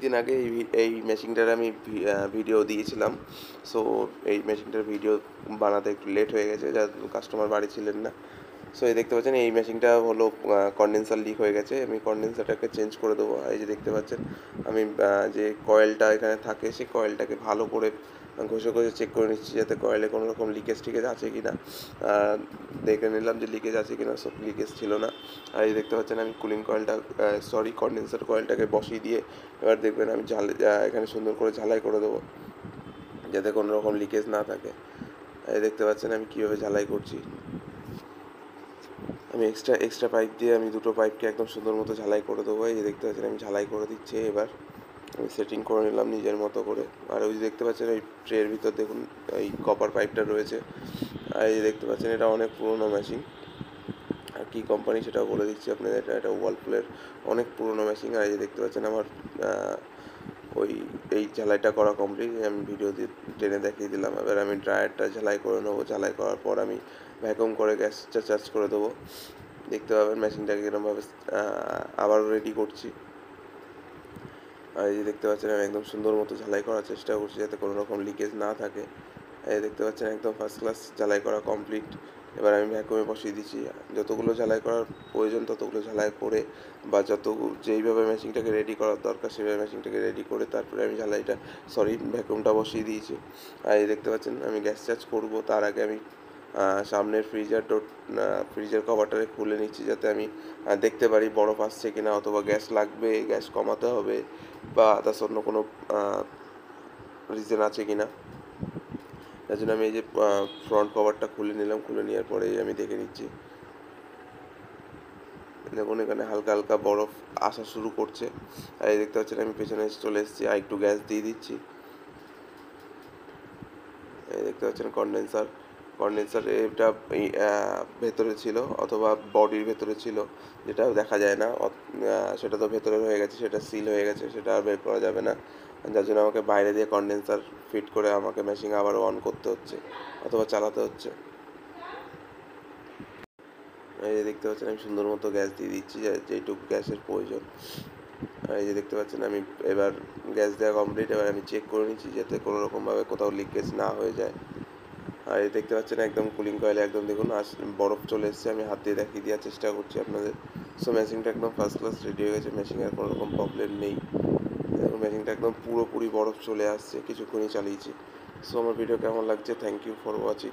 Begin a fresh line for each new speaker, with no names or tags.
দিন আগে এই মেশিনটার আমি ভিডিও দিয়েছিলাম। সো এই মেশিনটার ভিডিও বানাতে একটু লেট হয়ে গেছে, যার কাস্টমার বাড়ি ছিলেন না। সো এই দেখতে পাচ্ছেন এই মেশিনটা হলো কনডেন্সার লিক হয়ে গেছে। আমি কনডেন্সারটাকে চেঞ্জ করে দেবো। এই যে দেখতে পাচ্ছেন আমি যে কয়েলটা এখানে থাকে সেই কয়েলটাকে ভালো করে ঘষে ঘষে চেক করে নিচ্ছি যাতে কয়েলে কোনো রকম লিকেজ টিকেজ আছে কি না। দেখে নিলাম যে লিকেজ আছে কি না, সব লিকেজ ছিল না। আর এই দেখতে পাচ্ছেন আমি কুলিং কয়েলটা কনডেন্সার কয়েলটাকে বসিয়ে দিয়ে এবার দেখবেন আমি এখানে সুন্দর করে ঝালাই করে দেবো যাতে কোনো রকম লিকেজ না থাকে। এই দেখতে পাচ্ছেন আমি কীভাবে ঝালাই করছি। আমি এক্সট্রা পাইপ দিয়ে আমি দুটো পাইপকে একদম সুন্দর মতো ঝালাই করে দেবো। এই দেখতে পাচ্ছেন আমি ঝালাই করে দিচ্ছি। এবার আমি সেটিং করে নিলাম নিজের মতো করে। আর ওই যে দেখতে পাচ্ছেন এই ট্রের ভিতর দেখুন এই কপার পাইপটা রয়েছে। আর এই যে দেখতে পাচ্ছেন এটা অনেক পুরোনো মেশিন। আর কী কোম্পানি সেটাও বলে দিচ্ছি আপনাদের, এটা ওয়ার্লপুলের অনেক পুরোনো মেশিন। আর এই যে দেখতে পাচ্ছেন আমার এই ঝালাইটা করা কমপ্লিট। আমি ভিডিও দিয়ে টেনে দেখিয়ে দিলাম। এবার আমি ড্রায়ারটা ঝালাই করে নেবো। ঝালাই করার পর আমি ভ্যাকুয়াম করে গ্যাসটা চার্জ করে দেবো। দেখতে পাবেন মেশিনটাকে এরকমভাবে আবারও রেডি করছি। আর এই যে দেখতে পাচ্ছেন আমি একদম সুন্দর মতো ঝালাই করার চেষ্টা করছি যাতে কোনো রকম লিকেজ না থাকে। এই দেখতে পাচ্ছেন একদম ফার্স্ট ক্লাস ঝালাই করা কমপ্লিট। এবার আমি ভ্যাকুয়ামে বসিয়ে দিচ্ছি। যতগুলো ঝালাই করার প্রয়োজন ততগুলো ঝালাই করে বা যেইভাবে মেশিনটাকে রেডি করার দরকার সেভাবে মেশিনটাকে রেডি করে তারপরে আমি ভ্যাকুয়ামটা বসিয়ে দিয়েছি। আর এই দেখতে পাচ্ছেন আমি গ্যাস চার্জ করবো তার আগে আমি সামনের ফ্রিজের কভারটাকে খুলে নিচ্ছি যাতে আমি দেখতে পারি বরফ আসছে কিনা, অথবা গ্যাস লাগবে, গ্যাস কমাতে হবে বা আদার্স অন্য কোনো রিজন আছে কিনা। তার জন্য আমি এই যে ফ্রন্ট কভারটা খুলে নিলাম। খুলে নেওয়ার পরে আমি দেখে নিচ্ছি। দেখুন এখানে হালকা হালকা বরফ আসা শুরু করছে। আর এই দেখতে পাচ্ছেন আমি পেছনে চলে এসেছি, আর একটু গ্যাস দিয়ে দিচ্ছি। এই দেখতে পাচ্ছেন কনডেন্সার এটা ভেতরে ছিল অথবা বডির ভেতরে ছিল, যেটা দেখা যায় না। সেটা তো ভেতরে হয়ে গেছে, সেটা সিল হয়ে গেছে, সেটা আর বের করা যাবে না। যার জন্য আমাকে বাইরে দিয়ে কনডেন্সার ফিট করে আমাকে মেশিন আবারও অন করতে হচ্ছে অথবা চালাতে হচ্ছে। এই যে দেখতে পাচ্ছেন আমি সুন্দর মতো গ্যাস দিয়ে দিচ্ছি যেইটুকু গ্যাসের প্রয়োজন। আর এই যে দেখতে পাচ্ছেন আমি এবার গ্যাস দেওয়া কমপ্লিট। এবার আমি চেক করে নিচ্ছি যাতে কোনো রকমভাবে কোথাও লিকেজ না হয়ে যায়। আর এই দেখতে পাচ্ছেন একদম কুলিং কয়েলে একদম দেখুন বরফ চলে এসেছে। আমি হাত দিয়ে দেখিয়ে দেওয়ার চেষ্টা করছি আপনাদের। সো মেশিনটা একদম ফার্স্ট ক্লাস রেডি হয়ে গেছে, মেশিনের কোনো রকম প্রবলেম নেই। দেখুন মেশিনটা একদম পুরোপুরি বরফ চলে আসছে কিছুক্ষণই চালিয়েছি। সো আমার ভিডিও কেমন লাগছে, থ্যাংক ইউ ফর ওয়াচিং।